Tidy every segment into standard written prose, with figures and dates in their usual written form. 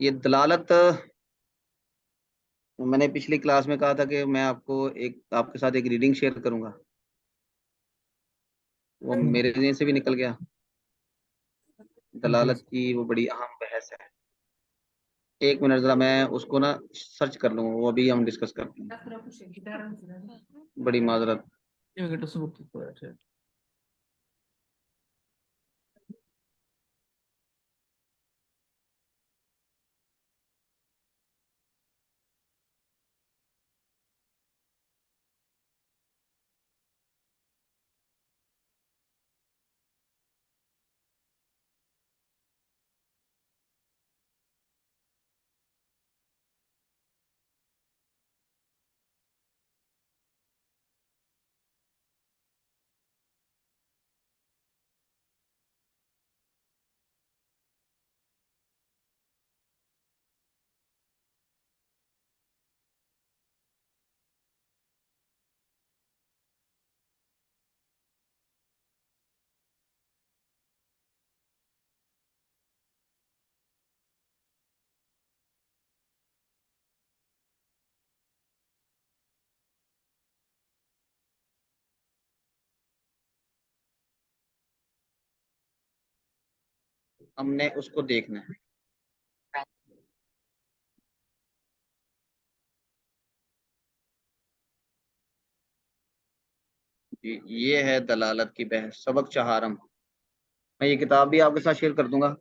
یہ دلالت میں نے پچھلی کلاس میں کہا تھا کہ میں آپ کے ساتھ ایک ریڈنگ شیئر کروں گا، وہ میرے ذہن سے بھی نکل گیا۔ دلالت کی وہ بڑی اہم بحث ہے۔ ایک منٹ ذرا میں اس کو نا سرچ کر لوں، وہ ابھی ہم ڈسکس کرتے ہیں، بڑی معذرت۔ ہم نے اس کو دیکھنا ہے۔ یہ ہے دلالت کی بحث، سبق چہارم۔ میں یہ کتاب بھی آپ کے ساتھ شیئر کر دوں گا،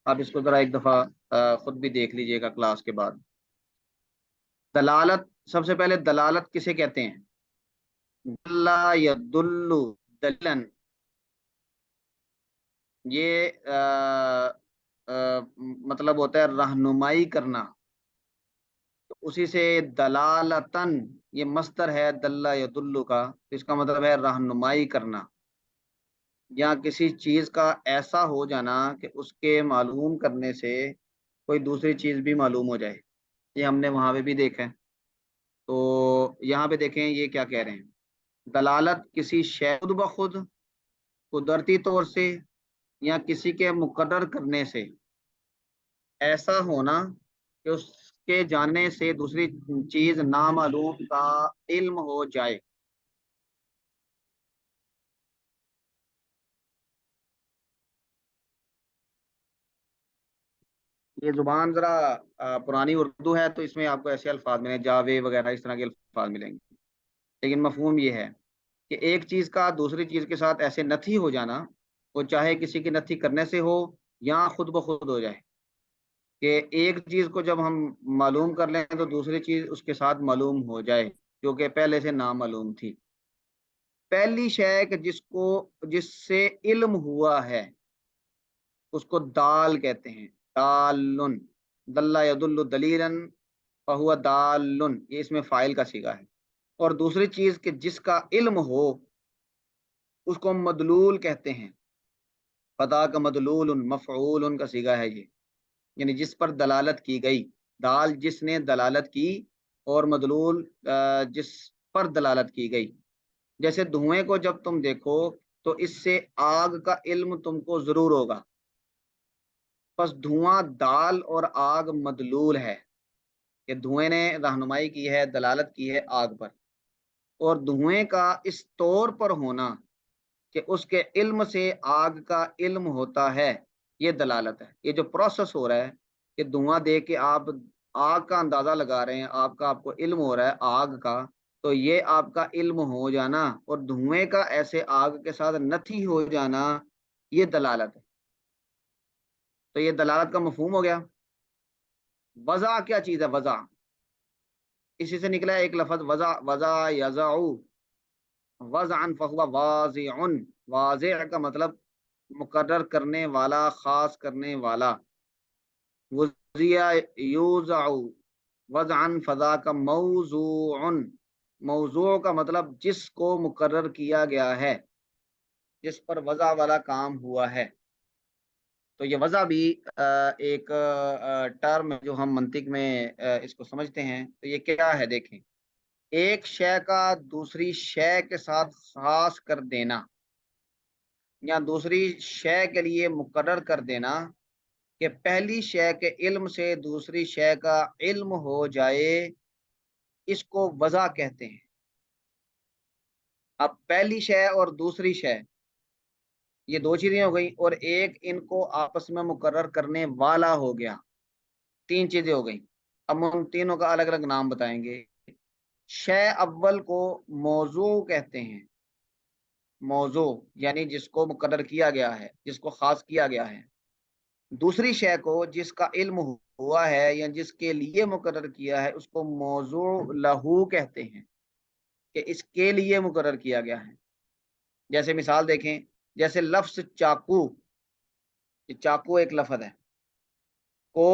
آپ اس کو ذرا ایک دفعہ خود بھی دیکھ لیجئے گا کلاس کے بعد۔ دلالت، سب سے پہلے دلالت کسے کہتے ہیں؟ دلہ یدل دلن، یہ مطلب ہوتا ہے رہنمائی کرنا، تو اسی سے دلالتن، یہ مصدر ہے دلہ یدل کا، اس کا مطلب ہے رہنمائی کرنا، یا کسی چیز کا ایسا ہو جانا کہ اس کے معلوم کرنے سے کوئی دوسری چیز بھی معلوم ہو جائے۔ یہ ہم نے وہاں پہ بھی دیکھا ہے۔ تو یہاں پہ دیکھیں یہ کیا کہہ رہے ہیں، دلالت کسی شے خود بخود، قدرتی طور سے، یا کسی کے مقرر کرنے سے ایسا ہونا کہ اس کے جاننے سے دوسری چیز نامعلوم کا علم ہو جائے۔ یہ زبان ذرا پرانی اردو ہے، تو اس میں آپ کو ایسے الفاظ ملیں، جاوے وغیرہ اس طرح کے الفاظ ملیں گے، لیکن مفہوم یہ ہے کہ ایک چیز کا دوسری چیز کے ساتھ ایسے نتھی ہو جانا، وہ چاہے کسی کی نتھی کرنے سے ہو یا خود بخود ہو جائے، کہ ایک چیز کو جب ہم معلوم کر لیں تو دوسری چیز اس کے ساتھ معلوم ہو جائے جو کہ پہلے سے نامعلوم تھی۔ پہلی شے کہ جس سے علم ہوا ہے اس کو دال کہتے ہیں، دالن، دلہ یدل دلیلن فہو دالن، یہ اس میں فاعل کا صیغہ ہے۔ اور دوسری چیز کہ جس کا علم ہو اس کو مدلول کہتے ہیں، فدا کا مدلول مفعول کا صیغہ ہے یہ، یعنی جس پر دلالت کی گئی، دال جس نے دلالت کی، اور مدلول جس پر دلالت کی گئی۔ جیسے دھوئیں کو جب تم دیکھو تو اس سے آگ کا علم تم کو ضرور ہوگا، پس دھواں دال اور آگ مدلول ہے، کہ دھوئیں نے رہنمائی کی ہے، دلالت کی ہے آگ پر، اور دھوئیں کا اس طور پر ہونا کہ اس کے علم سے آگ کا علم ہوتا ہے، یہ دلالت ہے۔ یہ جو پروسیس ہو رہا ہے کہ دھواں دے کے آپ آگ کا اندازہ لگا رہے ہیں، آپ کو علم ہو رہا ہے آگ کا، تو یہ آپ کا علم ہو جانا اور دھوئیں کا ایسے آگ کے ساتھ نتھی ہو جانا، یہ دلالت ہے۔ تو یہ دلالت کا مفہوم ہو گیا۔ وضع کیا چیز ہے؟ وضع، اسی سے نکلا ہے ایک لفظ وضع، وضع یضع، وضعا فہو واضع، واضع کا مطلب مقرر کرنے والا، خاص کرنے والا۔ وضع یوضع وضعا فضا کا موضوع، موضوع کا مطلب جس کو مقرر کیا گیا ہے، جس پر وضع والا کام ہوا ہے۔ تو یہ وضع بھی ایک ٹرم جو ہم منطق میں اس کو سمجھتے ہیں، تو یہ کیا ہے؟ دیکھیں، ایک شے کا دوسری شے کے ساتھ خاص کر دینا یا دوسری شے کے لیے مقرر کر دینا، کہ پہلی شے کے علم سے دوسری شے کا علم ہو جائے، اس کو وضع کہتے ہیں۔ اب پہلی شے اور دوسری شے یہ دو چیزیں ہو گئی، اور ایک ان کو آپس میں مقرر کرنے والا ہو گیا، تین چیزیں ہو گئی۔ اب ان تینوں کا الگ الگ نام بتائیں گے۔ شے اول کو موضوع کہتے ہیں، موضوع یعنی جس کو مقرر کیا گیا ہے، جس کو خاص کیا گیا ہے۔ دوسری شے کو جس کا علم ہوا ہے یا جس کے لیے مقرر کیا ہے، اس کو موضوع لہو کہتے ہیں، کہ اس کے لیے مقرر کیا گیا ہے۔ جیسے مثال دیکھیں، جیسے لفظ چاقو، یہ چاقو ایک لفظ ہے، کو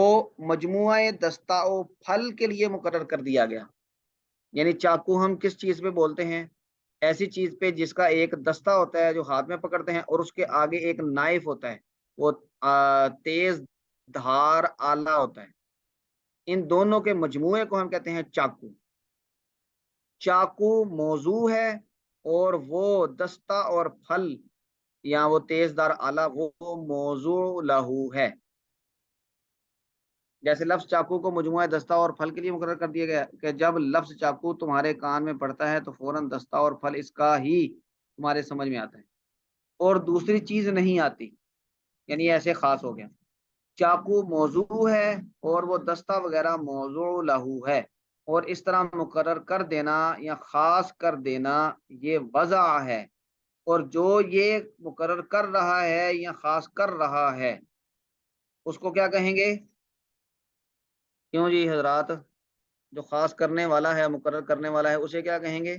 مجموعہ دستہ و پھل کے لیے مقرر کر دیا گیا۔ یعنی چاقو ہم کس چیز پہ بولتے ہیں؟ ایسی چیز پہ جس کا ایک دستہ ہوتا ہے جو ہاتھ میں پکڑتے ہیں، اور اس کے آگے ایک نائف ہوتا ہے، وہ تیز دھار آلہ ہوتا ہے۔ ان دونوں کے مجموعے کو ہم کہتے ہیں چاقو۔ چاقو موضوع ہے، اور وہ دستہ اور پھل یا وہ تیز دھار آلہ وہ موضوع لہو ہے۔ جیسے لفظ چاقو کو مجموعہ دستہ اور پھل کے لیے مقرر کر دیا گیا کہ جب لفظ چاقو تمہارے کان میں پڑتا ہے تو فوراً دستہ اور پھل اس کا ہی تمہارے سمجھ میں آتا ہے، اور دوسری چیز نہیں آتی، یعنی ایسے خاص ہو گیا۔ چاقو موضوع ہے اور وہ دستہ وغیرہ موضوع لہو ہے، اور اس طرح مقرر کر دینا یا خاص کر دینا یہ وضع ہے، اور جو یہ مقرر کر رہا ہے یا خاص کر رہا ہے اس کو کیا کہیں گے؟ کیوں جی حضرات؟ جو خاص کرنے والا ہے، مقرر کرنے والا ہے، اسے کیا کہیں گے؟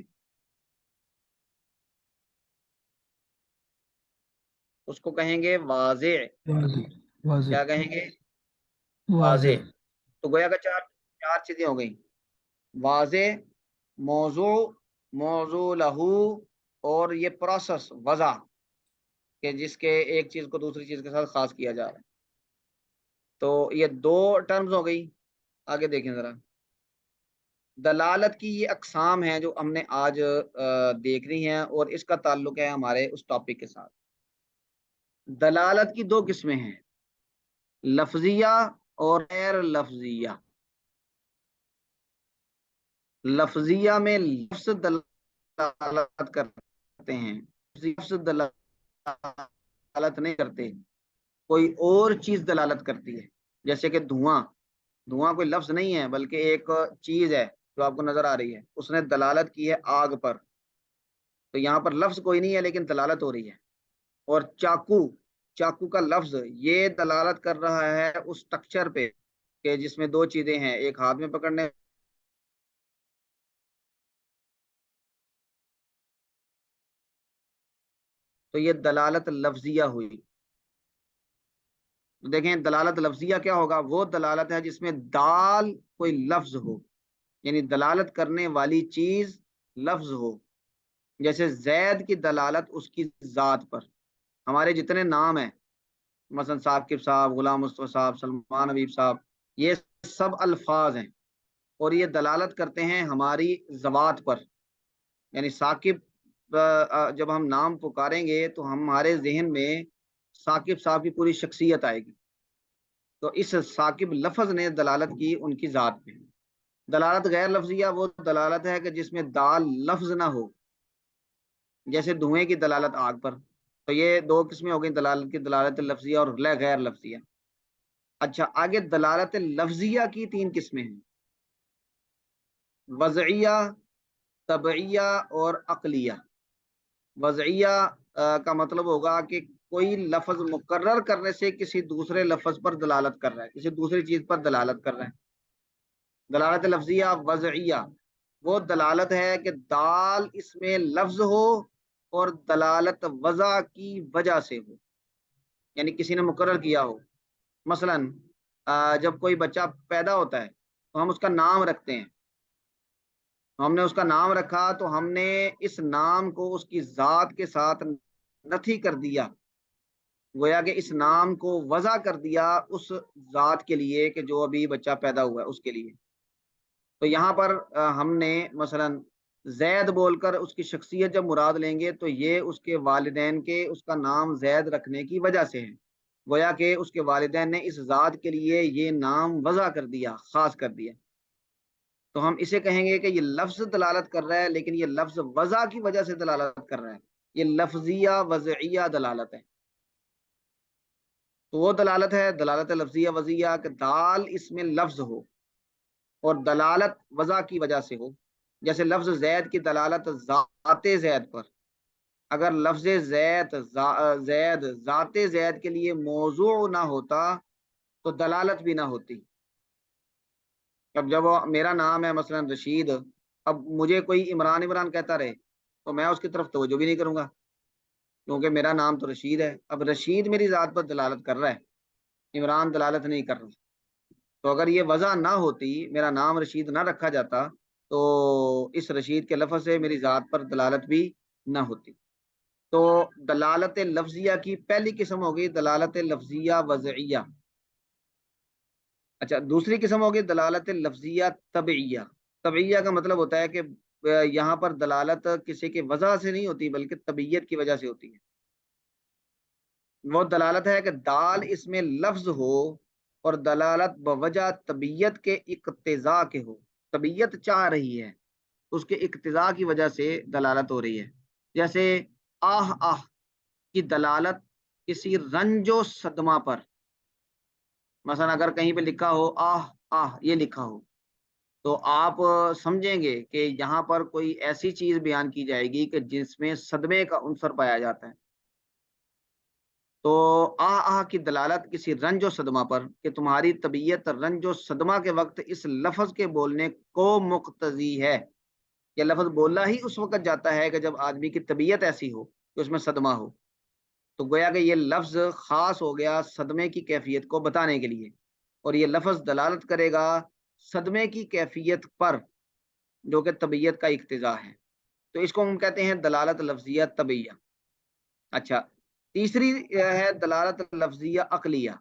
اس کو کہیں گے واضح۔ واضح، واضح، کیا کہیں گے؟ واضح۔ واضح۔ تو گویا کہ چار چیزیں ہو گئیں: واضح، موضوع، موضوع لہو، اور یہ پروسیس وضع، کہ جس کے ایک چیز کو دوسری چیز کے ساتھ خاص کیا جا رہا ہے۔ تو یہ دو ٹرمز ہو گئی۔ آگے دیکھیں ذرا، دلالت کی یہ اقسام ہیں جو ہم نے آج دیکھنی ہیں، اور اس کا تعلق ہے ہمارے اس ٹاپک کے ساتھ۔ دلالت کی دو قسمیں ہیں، لفظیہ اور غیر لفظیہ۔ لفظیہ میں لفظ دلالت کرتے ہیں، لفظ دلالت نہیں کرتے، کوئی اور چیز دلالت کرتی ہے۔ جیسے کہ دھواں، دھواں کوئی لفظ نہیں ہے بلکہ ایک چیز ہے جو آپ کو نظر آ رہی ہے، اس نے دلالت کی ہے آگ پر، تو یہاں پر لفظ کوئی نہیں ہے لیکن دلالت ہو رہی ہے۔ اور چاقو، چاقو کا لفظ یہ دلالت کر رہا ہے اس اسٹرکچر پہ کہ جس میں دو چیزیں ہیں، ایک ہاتھ میں پکڑنے تو یہ دلالت لفظیہ ہوئی۔ دیکھیں دلالت لفظیہ کیا ہوگا؟ وہ دلالت ہے جس میں دال کوئی لفظ ہو، یعنی دلالت کرنے والی چیز لفظ ہو۔ جیسے زید کی دلالت اس کی ذات پر، ہمارے جتنے نام ہیں مثلا ثاقب صاحب، غلام مصطفیٰ صاحب، سلمان حبیب صاحب، یہ سب الفاظ ہیں اور یہ دلالت کرتے ہیں ہماری ذوات پر۔ یعنی ثاقب جب ہم نام پکاریں گے تو ہمارے ذہن میں ثاقب صاحب کی پوری شخصیت آئے گی، تو اس ثاقب لفظ نے دلالت کی ان کی ذات پہ۔ دلالت غیر لفظیہ وہ دلالت ہے کہ جس میں دال لفظ نہ ہو، جیسے دھوئیں کی دلالت آگ پر۔ تو یہ دو قسمیں ہو گئی دلالت کی، دلالت لفظیہ اور غیر لفظیہ۔ اچھا آگے دلالت لفظیہ کی تین قسمیں ہیں، وضعیہ، طبعیہ اور عقلیہ۔ وضعیہ کا مطلب ہوگا کہ کوئی لفظ مقرر کرنے سے کسی دوسرے لفظ پر دلالت کر رہا ہے، کسی دوسری چیز پر دلالت کر رہا ہے۔ دلالت لفظیہ وضعیہ وہ دلالت ہے کہ دال اس میں لفظ ہو اور دلالت وضع کی وجہ سے ہو، یعنی کسی نے مقرر کیا ہو۔ مثلا جب کوئی بچہ پیدا ہوتا ہے تو ہم اس کا نام رکھتے ہیں، ہم نے اس کا نام رکھا تو ہم نے اس نام کو اس کی ذات کے ساتھ نتھی کر دیا، گویا کہ اس نام کو وضع کر دیا اس ذات کے لیے کہ جو ابھی بچہ پیدا ہوا ہے اس کے لیے۔ تو یہاں پر ہم نے مثلا زید بول کر اس کی شخصیت جب مراد لیں گے تو یہ اس کے والدین کے اس کا نام زید رکھنے کی وجہ سے ہے۔ گویا کہ اس کے والدین نے اس ذات کے لیے یہ نام وضع کر دیا، خاص کر دیا، تو ہم اسے کہیں گے کہ یہ لفظ دلالت کر رہا ہے، لیکن یہ لفظ وضع کی وجہ سے دلالت کر رہا ہے، یہ لفظیہ وضعیہ دلالت ہے۔ تو وہ دلالت ہے دلالت لفظیہ وضعیہ کہ دال اس میں لفظ ہو اور دلالت وضع کی وجہ سے ہو، جیسے لفظ زید کی دلالت ذات زید پر، اگر لفظ زید ذات زید کے لیے موضوع نہ ہوتا تو دلالت بھی نہ ہوتی۔ اب جب میرا نام ہے مثلا رشید، اب مجھے کوئی عمران عمران کہتا رہے تو میں اس کی طرف توجہ بھی نہیں کروں گا، کیونکہ میرا نام تو رشید ہے۔ اب رشید میری ذات پر دلالت کر رہا ہے، عمران دلالت نہیں کر رہا، تو اگر یہ وضع نہ ہوتی، میرا نام رشید نہ رکھا جاتا، تو اس رشید کے لفظ سے میری ذات پر دلالت بھی نہ ہوتی۔ تو دلالت لفظیہ کی پہلی قسم ہوگی دلالت لفظیہ وضعیہ۔ اچھا، دوسری قسم ہوگی دلالت لفظیہ طبعیہ۔ طبعیہ کا مطلب ہوتا ہے کہ یہاں پر دلالت کسی کے وضع سے نہیں ہوتی بلکہ طبیعت کی وجہ سے ہوتی ہے۔ وہ دلالت ہے کہ دال اس میں لفظ ہو اور دلالت بوجہ طبیعت کے اقتضاء کے ہو، طبیعت چاہ رہی ہے، اس کے اقتضاء کی وجہ سے دلالت ہو رہی ہے۔ جیسے آہ آہ کی دلالت کسی رنج و صدمہ پر، مثلا اگر کہیں پہ لکھا ہو آہ آہ یہ لکھا ہو تو آپ سمجھیں گے کہ یہاں پر کوئی ایسی چیز بیان کی جائے گی کہ جس میں صدمے کا عنصر پایا جاتا ہے۔ تو آہ آہ کی دلالت کسی رنج و صدمہ پر کہ تمہاری طبیعت رنج و صدمہ کے وقت اس لفظ کے بولنے کو مقتضی ہے۔ یہ لفظ بولا ہی اس وقت جاتا ہے کہ جب آدمی کی طبیعت ایسی ہو کہ اس میں صدمہ ہو، تو گویا کہ یہ لفظ خاص ہو گیا صدمے کی کیفیت کو بتانے کے لیے، اور یہ لفظ دلالت کرے گا صدمے کی کیفیت پر جو کہ طبیعت کا اقتضاء ہے، تو اس کو ہم کہتے ہیں دلالت لفظیہ طبیعیہ۔ اچھا، تیسری ہے دلالت لفظیہ عقلیہ۔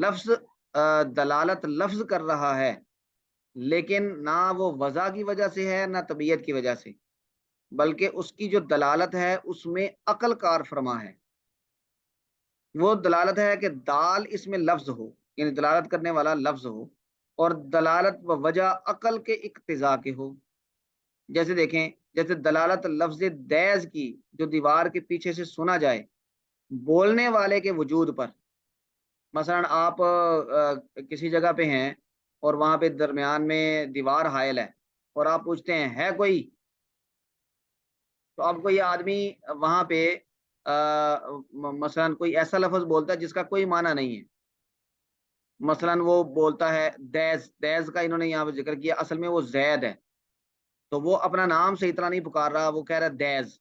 لفظ دلالت لفظ کر رہا ہے لیکن نہ وہ وضع کی وجہ سے ہے نہ طبیعت کی وجہ سے، بلکہ اس کی جو دلالت ہے اس میں عقل کار فرما ہے۔ وہ دلالت ہے کہ دال اس میں لفظ ہو، یعنی دلالت کرنے والا لفظ ہو، اور دلالت و وجہ عقل کے اقتضاء کے ہو۔ جیسے دیکھیں، جیسے دلالت لفظ دیز کی جو دیوار کے پیچھے سے سنا جائے بولنے والے کے وجود پر، مثلا آپ کسی جگہ پہ ہیں اور وہاں پہ درمیان میں دیوار حائل ہے اور آپ پوچھتے ہیں ہے کوئی، تو اب کوئی آدمی وہاں پہ مثلا کوئی ایسا لفظ بولتا ہے جس کا کوئی معنی نہیں ہے، مثلا وہ بولتا ہے دیز، دیز کا انہوں نے یہاں پہ ذکر کیا، اصل میں وہ زید ہے، تو وہ اپنا نام سے اتنا نہیں پکار رہا، وہ کہہ رہا ہے دیز۔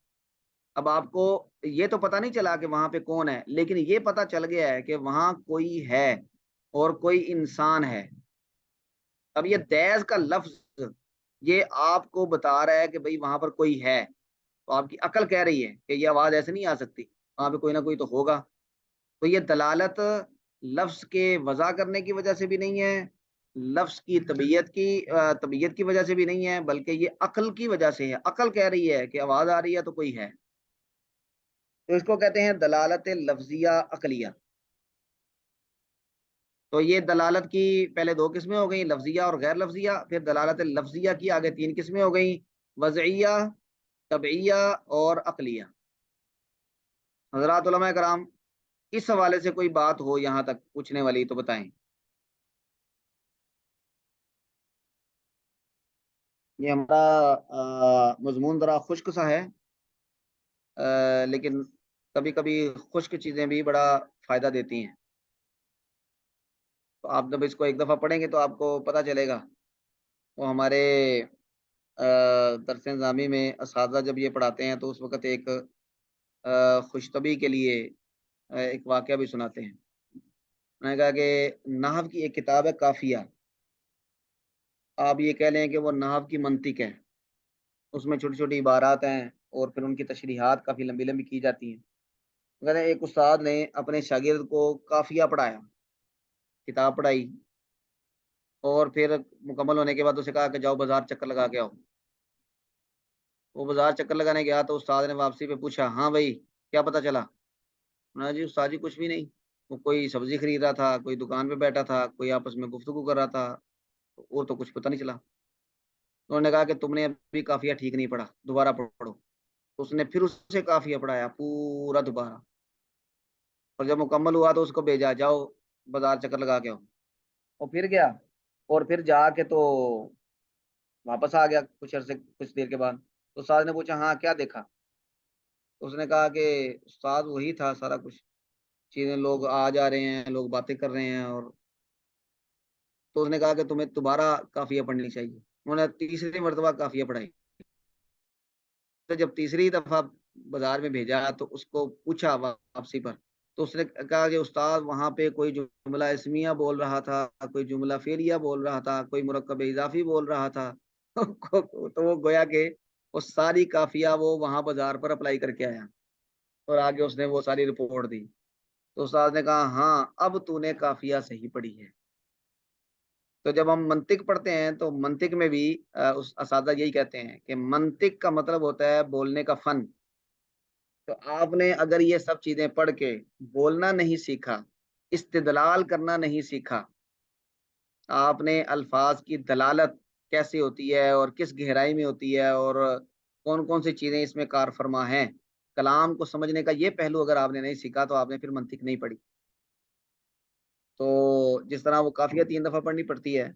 اب آپ کو یہ تو پتہ نہیں چلا کہ وہاں پہ کون ہے، لیکن یہ پتہ چل گیا ہے کہ وہاں کوئی ہے اور کوئی انسان ہے۔ اب یہ دیز کا لفظ یہ آپ کو بتا رہا ہے کہ بھئی وہاں پر کوئی ہے، تو آپ کی عقل کہہ رہی ہے کہ یہ آواز ایسے نہیں آ سکتی، وہاں پہ کوئی نہ کوئی تو ہوگا۔ تو یہ دلالت لفظ کے وضع کرنے کی وجہ سے بھی نہیں ہے، لفظ کی طبیعت کی وجہ سے بھی نہیں ہے، بلکہ یہ عقل کی وجہ سے ہے۔ عقل کہہ رہی ہے کہ آواز آ رہی ہے تو کوئی ہے، تو اس کو کہتے ہیں دلالت لفظیہ عقلیہ۔ تو یہ دلالت کی پہلے دو قسمیں ہو گئیں، لفظیہ اور غیر لفظیہ، پھر دلالت لفظیہ کی آگے تین قسمیں ہو گئیں، وضعیہ، طبعیہ اور عقلیہ۔ حضرات علماء کرام، اس حوالے سے کوئی بات ہو یہاں تک پوچھنے والی تو بتائیں۔ یہ ہمارا مضمون ذرا خشک سا ہے، لیکن کبھی کبھی خشک چیزیں بھی بڑا فائدہ دیتی ہیں، تو آپ جب اس کو ایک دفعہ پڑھیں گے تو آپ کو پتہ چلے گا۔ وہ ہمارے درس نظامی میں اساتذہ جب یہ پڑھاتے ہیں تو اس وقت ایک خوشطبی کے لیے ایک واقعہ بھی سناتے ہیں۔ میں نے کہا کہ نحو کی ایک کتاب ہے کافیہ، آپ یہ کہہ لیں کہ وہ نحو کی منطق ہے، اس میں چھوٹی چھوٹی عبارات ہیں اور پھر ان کی تشریحات کافی لمبی لمبی کی جاتی ہیں۔ کہتے ہیں ایک استاد نے اپنے شاگرد کو کافیہ پڑھایا، کتاب پڑھائی، اور پھر مکمل ہونے کے بعد اسے کہا کہ جاؤ بازار چکر لگا کے آؤ۔ وہ بازار چکر لگانے گیا تو استاد نے واپسی پہ پوچھا ہاں بھائی کیا پتہ چلا؟ جی استاد جی کچھ بھی نہیں۔ وہ کوئی سبزی خرید رہا تھا، کوئی دکان پہ بیٹھا تھا، کوئی آپس میں گفتگو کر رہا تھا، اور تو کچھ پتہ نہیں چلا۔ انہوں نے کہا کہ تم نے ابھی قافیہ ٹھیک نہیں پڑھا، دوبارہ پڑھو۔ اس نے پھر اس سے قافیہ پڑھایا پورا دوبارہ، اور جب مکمل ہوا تو اس کو بھیجا، جاؤ بازار چکر لگا کے آؤ۔ وہ پھر گیا، اور پھر جا کے تو واپس آ گیا کچھ عرصے، کچھ دیر کے بعد۔ تو استاد نے پوچھا ہاں کیا دیکھا؟ تو اس نے کہا کہ استاد وہی تھا سارا کچھ، چیزیں، لوگ آ جا رہے ہیں، لوگ باتیں کر رہے ہیں، اور تو اس نے کہا کہ تمہیں دوبارہ قافیہ پڑھنی چاہیے۔ انہوں نے تیسری مرتبہ قافیہ پڑھائی۔ تو جب تیسری دفعہ بازار میں بھیجا تو اس کو پوچھا واپسی پر، تو اس نے کہا کہ استاد وہاں پہ کوئی جملہ اسمیہ بول رہا تھا، کوئی جملہ فعلیہ بول رہا تھا، کوئی مرکب اضافی بول رہا تھا۔ تو وہ گویا کہ وہ ساری قافیہ وہ وہاں بازار پر اپلائی کر کے آیا، اور آگے اس نے وہ ساری رپورٹ دی۔ تو استاد نے کہا ہاں اب تو نے قافیہ صحیح پڑھی ہے۔ تو جب ہم منطق پڑھتے ہیں تو منطق میں بھی اس اساتذہ یہی کہتے ہیں کہ منطق کا مطلب ہوتا ہے بولنے کا فن۔ تو آپ نے اگر یہ سب چیزیں پڑھ کے بولنا نہیں سیکھا، استدلال کرنا نہیں سیکھا، آپ نے الفاظ کی دلالت کیسے ہوتی ہے اور کس گہرائی میں ہوتی ہے اور کون کون سی چیزیں اس میں کار فرما ہیں، کلام کو سمجھنے کا یہ پہلو اگر آپ نے نہیں سیکھا تو آپ نے پھر منطق نہیں پڑھی۔ تو جس طرح وہ قافیہ 3 دفعہ پڑھنی پڑتی ہے،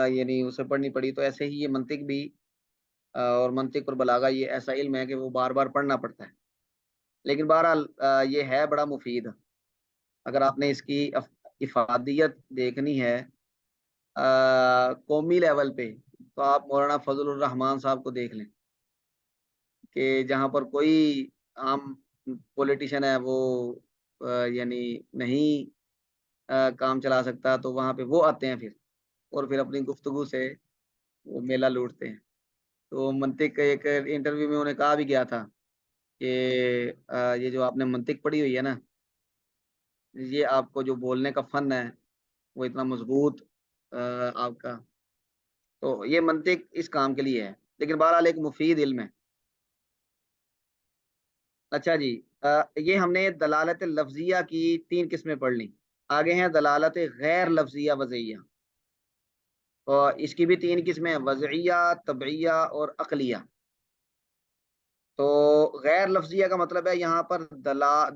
یعنی اسے پڑھنی پڑی، تو ایسے ہی یہ منطق بھی، اور منطق اور بلاغہ یہ ایسا علم ہے کہ وہ بار بار پڑھنا پڑتا ہے۔ لیکن بہرحال یہ ہے بڑا مفید۔ اگر آپ نے اس کی افادیت دیکھنی ہے قومی لیول پہ، تو آپ مولانا فضل الرحمان صاحب کو دیکھ لیں، کہ جہاں پر کوئی عام پولیٹیشین ہے وہ یعنی نہیں کام چلا سکتا، تو وہاں پہ وہ آتے ہیں پھر، اور پھر اپنی گفتگو سے وہ میلہ لوٹتے ہیں۔ تو منطق ایک انٹرویو میں انہیں کہا بھی گیا تھا کہ یہ جو آپ نے منطق پڑھی ہوئی ہے نا، یہ آپ کو جو بولنے کا فن ہے وہ اتنا مضبوط آپ کا، تو یہ منطق اس کام کے لیے ہے، لیکن بہرحال ایک مفید علم ہے۔ اچھا جی، یہ ہم نے دلالت لفظیہ کی 3 قسمیں پڑھ لی۔ آگے ہیں دلالت غیر لفظیہ وضعیہ، اور اس کی بھی 3 قسمیں ہیں، وضعیہ، طبعیہ اور عقلیہ۔ تو غیر لفظیہ کا مطلب ہے یہاں پر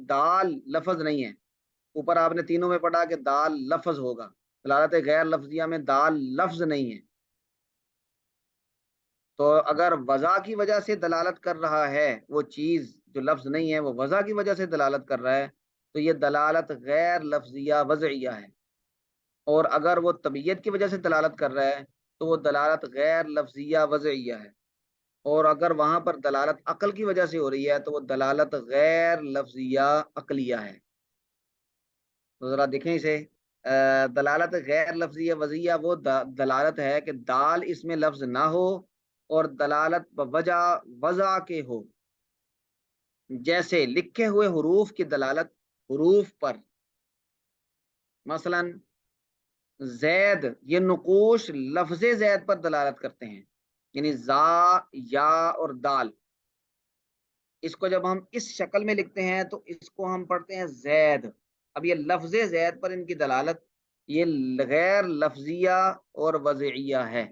دال لفظ نہیں ہے۔ اوپر آپ نے تینوں میں پڑھا کہ دال لفظ ہوگا، دلالت غیر لفظیہ میں دال لفظ نہیں ہے۔ تو اگر وضع کی وجہ سے دلالت کر رہا ہے وہ چیز جو لفظ نہیں ہے، وہ وضع کی وجہ سے دلالت کر رہا ہے، تو یہ دلالت غیر لفظیہ وضعیہ ہے۔ اور اگر وہ طبیعت کی وجہ سے دلالت کر رہا ہے تو وہ دلالت غیر لفظیہ وضعیہ ہے۔ اور اگر وہاں پر دلالت عقل کی وجہ سے ہو رہی ہے تو وہ دلالت غیر لفظیہ عقلیہ ہے۔ تو ذرا دیکھیں اسے، دلالت غیر لفظیہ وضعیہ وہ دلالت ہے کہ دال اس میں لفظ نہ ہو اور دلالت بوجہ وضع کے ہو، جیسے لکھے ہوئے حروف کی دلالت حروف پر، مثلا زید، یہ نقوش لفظ زید پر دلالت کرتے ہیں، یعنی زا، یا اور دال۔ اس کو جب ہم اس شکل میں لکھتے ہیں تو اس کو ہم پڑھتے ہیں زید۔ اب یہ لفظ زید پر ان کی دلالت یہ غیر لفظیہ اور وضعیہ ہے۔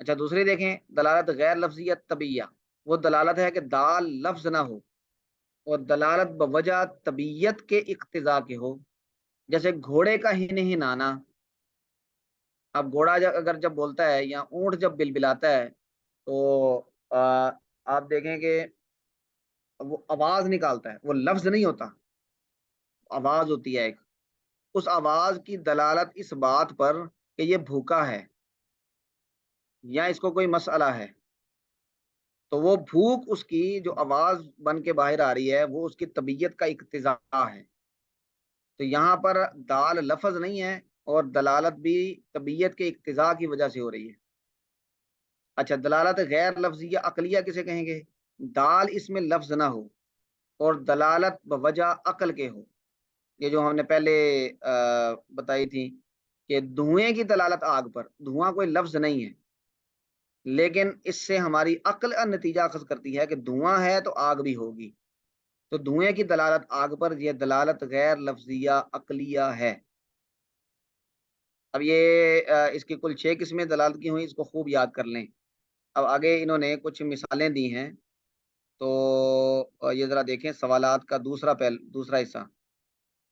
اچھا دوسری دیکھیں، دلالت غیر لفظیہ طبیعیہ، وہ دلالت ہے کہ دال لفظ نہ ہو اور دلالت بوجہ طبیعت کے اقتضاء کے ہو، جیسے گھوڑے کا ہن ہنانا۔ اب گھوڑا اگر جب بولتا ہے یا اونٹ جب بلبلاتا ہے تو آپ دیکھیں کہ وہ آواز نکالتا ہے، وہ لفظ نہیں ہوتا، آواز ہوتی ہے ایک۔ اس آواز کی دلالت اس بات پر کہ یہ بھوکا ہے یا اس کو کوئی مسئلہ ہے، تو وہ بھوک اس کی جو آواز بن کے باہر آ رہی ہے وہ اس کی طبیعت کا اقتضاء ہے۔ تو یہاں پر دال لفظ نہیں ہے اور دلالت بھی طبیعت کے اقتضاء کی وجہ سے ہو رہی ہے۔ اچھا دلالت غیر لفظیہ عقلیہ کسے کہیں گے؟ دال اس میں لفظ نہ ہو اور دلالت بوجہ عقل کے ہو۔ یہ جو ہم نے پہلے بتائی تھی کہ دھوئیں کی دلالت آگ پر، دھواں کوئی لفظ نہیں ہے لیکن اس سے ہماری عقل نتیجہ اخذ کرتی ہے کہ دھواں ہے تو آگ بھی ہوگی۔ تو دھوئیں کی دلالت آگ پر، یہ دلالت غیر لفظیہ عقلیہ ہے۔ اب یہ اس کی کل 6 قسمیں دلالت کی ہوئی، اس کو خوب یاد کر لیں۔ اب آگے انہوں نے کچھ مثالیں دی ہیں، تو یہ ذرا دیکھیں سوالات کا دوسرا حصہ۔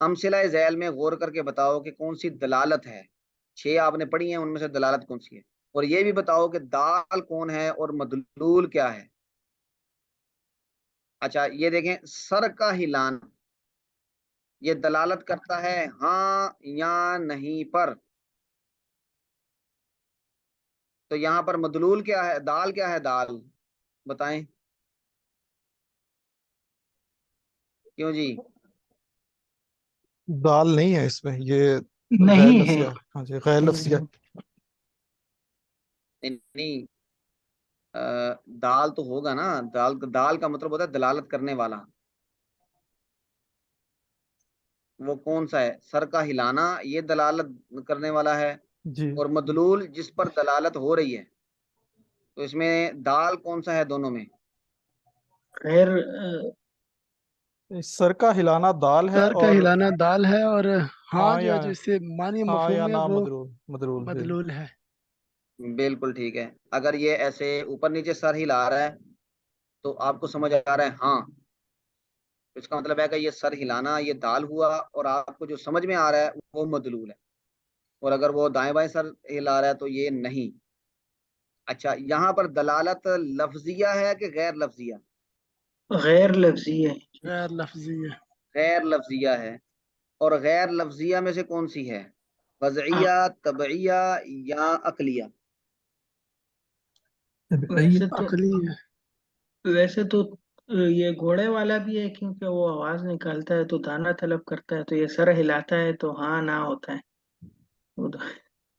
امثلہ ذیل میں غور کر کے بتاؤ کہ کون سی دلالت ہے، 6 آپ نے پڑھی ہیں، ان میں سے دلالت کون سی ہے، اور یہ بھی بتاؤ کہ دال کون ہے اور مدلول کیا ہے۔ اچھا یہ دیکھیں، سر کا ہلان یہ دلالت کرتا ہے ہاں یا نہیں پر، تو یہاں پر مدلول کیا ہے، دال کیا ہے، دال بتائیں کیوں جی؟ دال نہیں ہے اس میں، یہ غیر نہیں ہے۔ لفظیہ، ہاں جی غیر لفظیہ۔ نہیں دال تو ہوگا نا، دال کا مطلب ہوتا ہے دلالت کرنے والا، وہ کون سا ہے؟ سر کا ہلانا یہ دلالت کرنے والا ہے، جی اور مدلول جس پر دلالت ہو رہی ہے، تو اس میں دال کون سا ہے دونوں میں؟ غیر سر کا ہلانا دال ہے، سر کا اور ہلانا دال ہے، اور ہاں ہاں جو یا جس سے معنی ہاں مفہوم یا میں نہ وہ مدلول، مدلول جی۔ مدلول ہے۔ بالکل ٹھیک ہے، اگر یہ ایسے اوپر نیچے سر ہلا رہا ہے تو آپ کو سمجھ آ رہا ہے ہاں، اس کا مطلب ہے کہ یہ سر ہلانا یہ دال ہوا، اور آپ کو جو سمجھ میں آ رہا ہے وہ مدلول ہے، اور اگر وہ دائیں بائیں سر ہلا رہا ہے تو یہ نہیں۔ اچھا یہاں پر دلالت لفظیہ ہے کہ غیر لفظیہ؟ غیر لفظی ہے۔ غیر لفظی ہے۔ غیر لفظیہ ہے، اور غیر لفظیہ میں سے کون سی ہے، وضعیہ، طبعیہ یا عقلیہ؟ ویسے تو عقلی ہے۔ ویسے تو یہ گھوڑے والا بھی ہے، کیونکہ وہ آواز نکالتا ہے تو دانا طلب کرتا ہے، تو یہ سر ہلاتا ہے تو ہاں نہ ہوتا ہے، وہ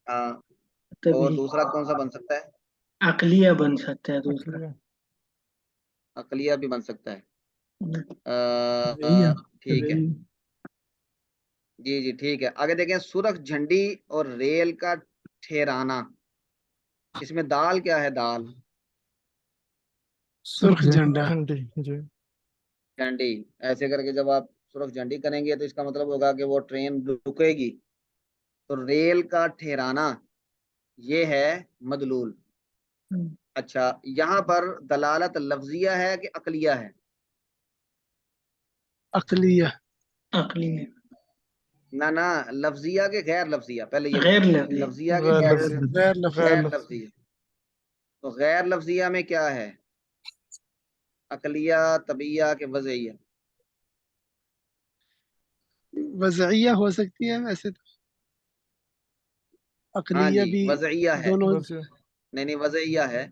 ہاں، اور تبھی دوسرا کون سا بن سکتا ہے؟ عقلیہ بن سکتا ہے دوسرا۔ عقلیہ۔ عقلیہ بھی بن سکتا ہے۔ طبعیہ۔ ٹھیک ہے، جی جی ٹھیک ہے، آگے دیکھیں، سرخ جھنڈی اور ریل کا ٹھہرانا، اس میں دال کیا ہے، دال سرخ جھنڈا۔ جھنڈی جی۔ جھنڈی، ایسے کر کے جب آپ سرخ جھنڈی کریں گے تو اس کا مطلب ہوگا کہ وہ ٹرین رکے گی، تو ریل کا ٹھہرانا یہ ہے مدلول۔ اچھا یہاں پر دلالت لفظیہ ہے کہ عقلیہ ہے؟ عقلیہ۔ عقلیہ۔ نہ لفظیہ کے غیر لفظیہ، پہلے یہ غیر بتائیں لفظی۔ لفظیہ کے غیر غیر لفظی، غیر غیر لفظی۔ غیر لفظی۔ لفظیہ، تو غیر لفظیہ میں کیا ہے، عقلیہ، طبیعہ کے وضعیہ؟ وضعیہ ہو سکتی ہے ویسے تو، ہاں عقلیہ جی بھی وضعیہ ہے، دونوں۔ بس یہ نہیں وضعیہ ہے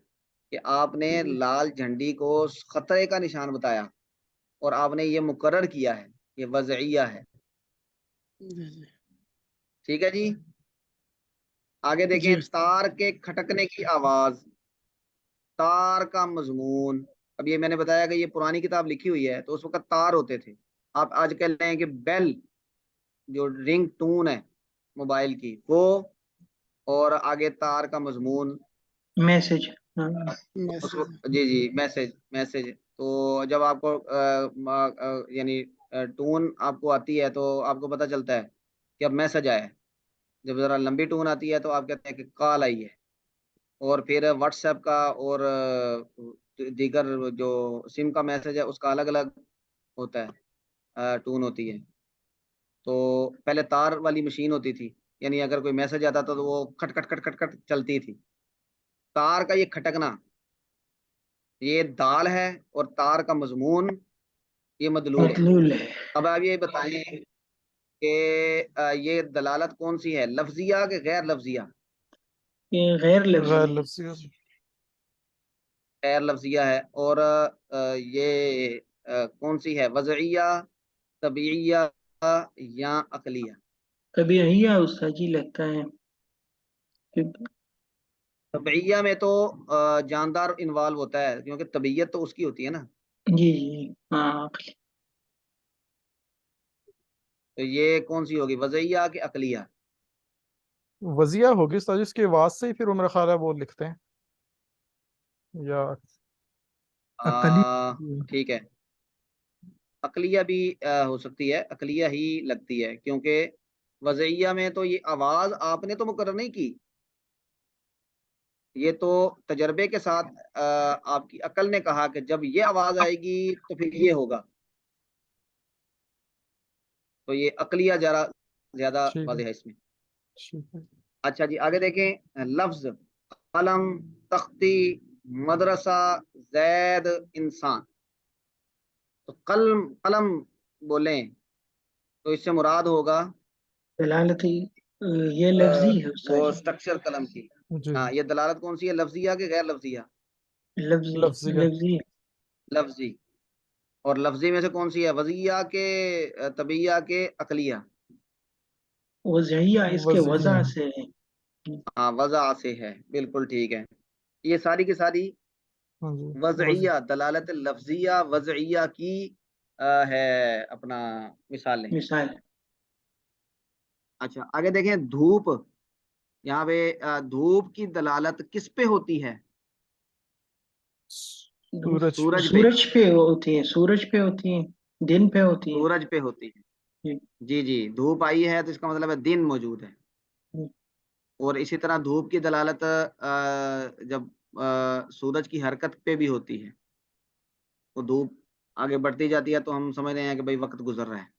کہ آپ نے جی لال جھنڈی کو خطرے کا نشان بتایا اور آپ نے یہ مقرر کیا ہے، یہ وضعیہ ہے۔ جی جی ٹھیک ہے جی، آگے دیکھیں، جی۔ تار کے کھٹکنے کی آواز، تار کا مضمون۔ اب یہ میں نے بتایا کہ یہ پرانی کتاب لکھی ہوئی ہے تو اس وقت تار ہوتے تھے، آپ آج کہہ لیں کہ بیل جو رنگ ٹون ہے موبائل کی وہ، اور آگے تار کا مضمون، میسج۔ ہاں۔ اس میسج۔ وقت جی جی میسج، تو جب آپ کو یعنی ٹون آپ کو آتی ہے تو آپ کو پتہ چلتا ہے کہ اب میسج آیا ہے، جب ذرا لمبی ٹون آتی ہے تو آپ کہتے ہیں کہ کال آئی ہے، اور پھر واٹس ایپ کا اور دیگر جو سم کا میسج ہے اس کا الگ الگ ہوتا ہے، ٹون ہوتی ہے۔ تو پہلے تار والی مشین ہوتی تھی، یعنی اگر کوئی میسج آتا تھا تو وہ کھٹ کھٹ کھٹ کھٹ کھٹ چلتی تھی، تار کا یہ کھٹکنا یہ دال ہے، اور تار کا مضمون یہ مدلول ہے۔ مدلول ہے۔ اب آپ یہ بتائیں کہ یہ دلالت کون سی ہے، لفظیہ کہ غیر لفظیہ؟ یہ غیر لفظی غیر ہے۔ لفظی۔ غیر لفظیہ ہے، اور یہ کون سی ہے، وضعیہ، طبیعیہ یا عقلیہ؟ کبھی یہی استاد جی لگتا ہے کہ طبیعیہ میں تو جاندار انوالو ہوتا ہے، کیونکہ طبیعت تو اس کی ہوتی ہے نا، جی جی ہاں تو یہ کون سی ہوگی، وضعیہ کہ عقلیہ؟ وضیع ہوگی استاد جی، اس کی آواز سے ہی پھر میرا خیال ہے وہ لکھتے ہیں، یا عقلی۔ ٹھیک ہے، عقلیہ بھی ہو سکتی ہے، عقلیہ ہی لگتی ہے، کیونکہ وضعیہ میں تو یہ آواز آپ نے تو مقرر نہیں کی، یہ تو تجربے کے ساتھ آپ کی عقل نے کہا کہ جب یہ آواز آئے گی تو پھر یہ ہوگا، تو یہ عقلیہ زیادہ ٹھیک ہے واضح ہے اس میں۔ ٹھیک ہے اچھا جی آگے دیکھیں، لفظ قلم، تختی، مدرسہ، زید، انسان۔ تو قلم بولیں تو اس سے مراد ہوگا دلالتی یہ لفظی ہے وہ استاد اسٹرکچر قلم کی۔ جی ہاں یہ دلالت کون سی ہے، لفظیہ کہ غیر لفظیہ؟ جی، لفظی لفظیہ لفظی لفظی۔ اور لفظی میں سے کون سی ہے، وضعیہ کے طبیعیہ کے عقلیہ؟ وضعیہ اس کے وضعیہ وضع سے ہے۔ ہاں وضع سے ہے، بالکل ٹھیک ہے۔ یہ ساری کی ساری ہاں جی وضعیہ، دلالت لفظیہ وضعیہ کی ہے اپنا مثالیں۔ مثال اچھا آگے دیکھیں، دھوپ، یہاں پہ دھوپ کی دلالت کس پہ ہوتی ہے؟ سورج سورج پہ، سورج پہ ہوتی ہے، سورج پہ ہوتی ہے، دن پہ ہوتی ہے۔ سورج پہ ہوتی ہے۔ جی جی جی، دھوپ آئی ہے تو اس کا مطلب ہے دن موجود ہے۔ جی اور اسی طرح دھوپ کی دلالت جب سورج کی حرکت پہ بھی ہوتی ہے، وہ دھوپ آگے بڑھتی جاتی ہے تو ہم سمجھ رہے ہیں کہ بھئی وقت گزر رہا ہے،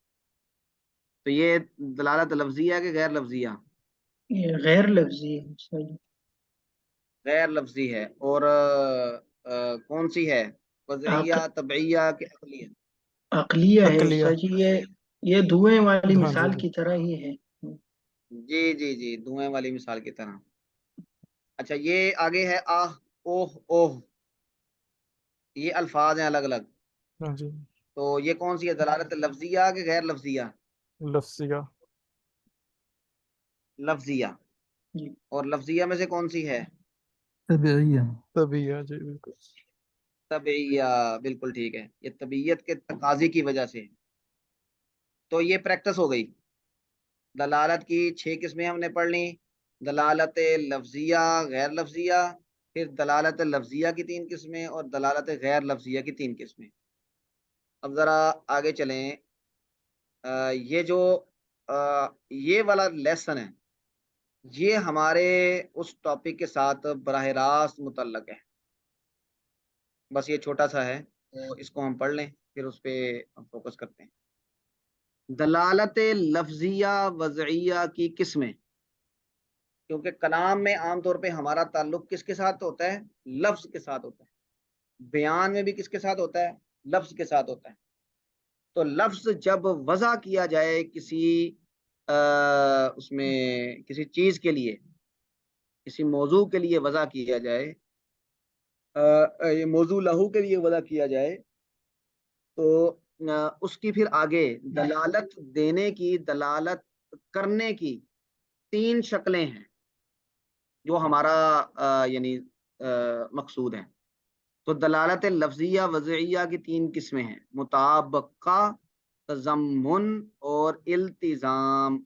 تو یہ دلالت لفظیہ ہے کہ غیر لفظیہ؟ یہ غیر لفظی ہے استاد جی۔ غیر لفظی ہے۔ اور کون سی ہے، وضعیہ، طبعیہ کہ عقلیہ؟ عقلیہ ہے عقلیہ استاد جی، یہ دھوئیں والی ہاں جی مثال جی کی طرح ہی ہے۔ جی جی جی، دھوئیں والی مثال کی طرح۔ اچھا یہ آگے ہے آہ، اوہ، اوہ، یہ الفاظ ہیں الگ الگ، ہاں جی تو یہ کون سی ہے، دلالت لفظیہ کہ غیر لفظیہ؟ لفظیہ لفظیہ۔ جی اور لفظیہ میں سے کون سی ہے، طبیعیہ طبیعیہ جی بالکل طبعیہ، بالکل ٹھیک ہے، یہ طبیعت کے تقاضے کی وجہ سے۔ تو یہ پریکٹس ہو گئی، دلالت کی 6 قسمیں ہم نے پڑھ لی، دلالت لفظیہ، غیر لفظیہ، پھر دلالت لفظیہ کی 3 قسمیں، اور دلالت غیر لفظیہ کی 3 قسمیں۔ اب ذرا آگے چلیں، یہ جو یہ والا لیسن ہے یہ ہمارے اس ٹاپک کے ساتھ براہ راست متعلق ہے، بس یہ چھوٹا سا ہے تو اس کو ہم پڑھ لیں پھر اس پہ ہم فوکس کرتے ہیں۔ دلالت لفظیہ وضعیہ کی قسمیں، کیونکہ کلام میں عام طور پہ ہمارا تعلق کس کے ساتھ ہوتا ہے، لفظ کے ساتھ ہوتا ہے، بیان میں بھی کس کے ساتھ ہوتا ہے، لفظ کے ساتھ ہوتا ہے۔ تو لفظ جب وضع کیا جائے کسی اس میں کسی چیز کے لیے، کسی موضوع کے لیے وضع کیا جائے، یہ موضوع لہو کے لیے وضع کیا جائے، تو اس کی پھر آگے دلالت دینے کی، دلالت کرنے کی 3 شکلیں ہیں جو ہمارا یعنی مقصود ہے۔ تو دلالت لفظیہ وضعیہ کی 3 قسمیں ہیں، مطابقہ، تضمن اور التزام۔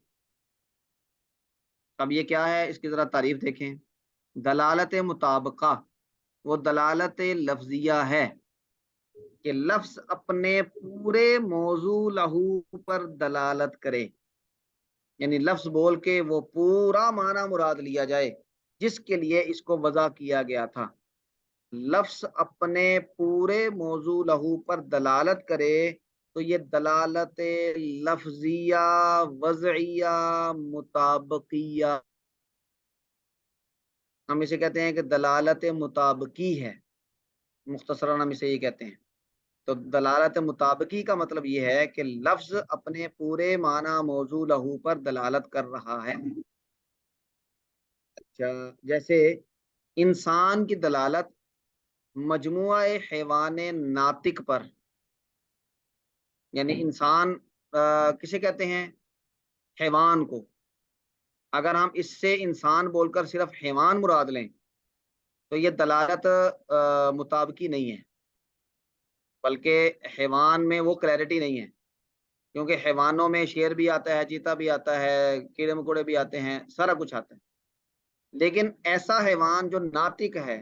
اب یہ کیا ہے، اس کی ذرا تعریف دیکھیں۔ دلالت مطابقہ وہ دلالت لفظیہ ہے کہ لفظ اپنے پورے موضوع لہو پر دلالت کرے، یعنی لفظ بول کے وہ پورا معنی مراد لیا جائے جس کے لیے اس کو وضع کیا گیا تھا۔ لفظ اپنے پورے موضوع لہو پر دلالت کرے تو یہ دلالت لفظیہ وضعیہ مطابقیہ، ہم اسے کہتے ہیں کہ دلالت مطابقی ہے، مختصراً ہم اسے یہ کہتے ہیں۔ تو دلالت مطابقی کا مطلب یہ ہے کہ لفظ اپنے پورے معنی موضوع لہو پر دلالت کر رہا ہے۔ اچھا جیسے انسان کی دلالت مجموعہ حیوان ناطق پر، یعنی انسان کسے کہتے ہیں، حیوان کو، اگر ہم اس سے انسان بول کر صرف حیوان مراد لیں تو یہ دلالت مطابقی نہیں ہے، بلکہ حیوان میں وہ کلیرٹی نہیں ہے، کیونکہ حیوانوں میں شیر بھی آتا ہے، چیتا بھی آتا ہے، کیڑے مکوڑے بھی آتے ہیں، سارا کچھ آتا ہے، لیکن ایسا حیوان جو ناطق ہے،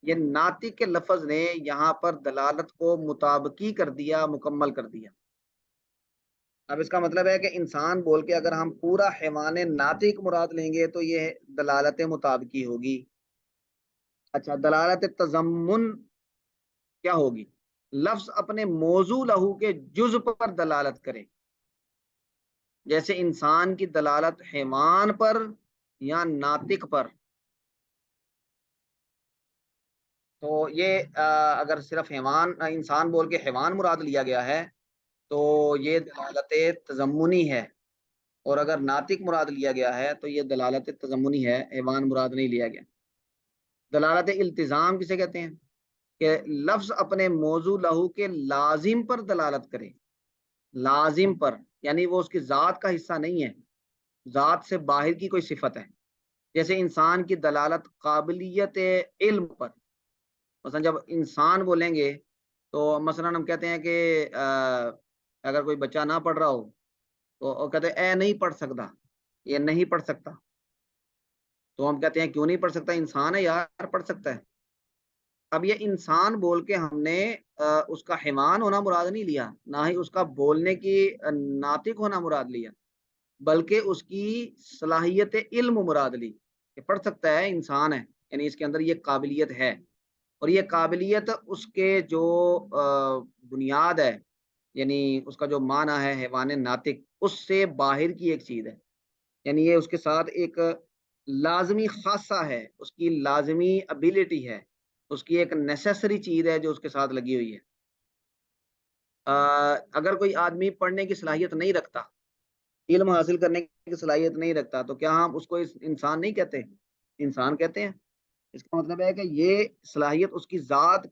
یہ ناطق کے لفظ نے یہاں پر دلالت کو مطابقی کر دیا، مکمل کر دیا۔ اب اس کا مطلب ہے کہ انسان بول کے اگر ہم پورا حیوان ناطق مراد لیں گے تو یہ دلالت مطابقی ہوگی. اچھا، دلالت تضمن کیا ہوگی؟ لفظ اپنے موضوع لہو کے جز پر دلالت کرے، جیسے انسان کی دلالت حیوان پر یا ناطق پر. تو یہ اگر صرف حیوان انسان بول کے حیوان مراد لیا گیا ہے تو یہ دلالت تضمنی ہے، اور اگر ناطق مراد لیا گیا ہے تو یہ دلالت تضمنی ہے، حیوان مراد نہیں لیا گیا. دلالت التزام کسے کہتے ہیں؟ کہ لفظ اپنے موضوع لہو کے لازم پر دلالت کرے. لازم پر یعنی وہ اس کی ذات کا حصہ نہیں ہے، ذات سے باہر کی کوئی صفت ہے. جیسے انسان کی دلالت قابلیت علم پر. مثلا جب انسان بولیں گے تو مثلا ہم کہتے ہیں کہ اگر کوئی بچہ نہ پڑھ رہا ہو تو وہ کہتے ہیں اے نہیں پڑھ سکتا، یہ نہیں پڑھ سکتا. تو ہم کہتے ہیں کیوں نہیں پڑھ سکتا؟ انسان ہے یار، پڑھ سکتا ہے. اب یہ انسان بول کے ہم نے اس کا حیوان ہونا مراد نہیں لیا، نہ ہی اس کا بولنے کی ناطق ہونا مراد لیا، بلکہ اس کی صلاحیت علم مراد لی کہ پڑھ سکتا ہے، انسان ہے، یعنی اس کے اندر یہ قابلیت ہے. اور یہ قابلیت اس کے جو بنیاد ہے، یعنی اس کا جو معنی ہے حیوان ناطق، اس سے باہر کی ایک چیز ہے. یعنی یہ اس کے ساتھ ایک لازمی خاصہ ہے، اس کی لازمی ابیلٹی ہے، اس کی ایک نیسیسری چیز ہے جو اس کے ساتھ لگی ہوئی ہے. اگر کوئی آدمی پڑھنے کی صلاحیت نہیں رکھتا، علم حاصل کرنے کی صلاحیت نہیں رکھتا، تو کیا ہم اس کو انسان نہیں کہتے؟ انسان کہتے ہیں. اس کا مطلب ہے کہ یہ صلاحیت اس کی ذات کا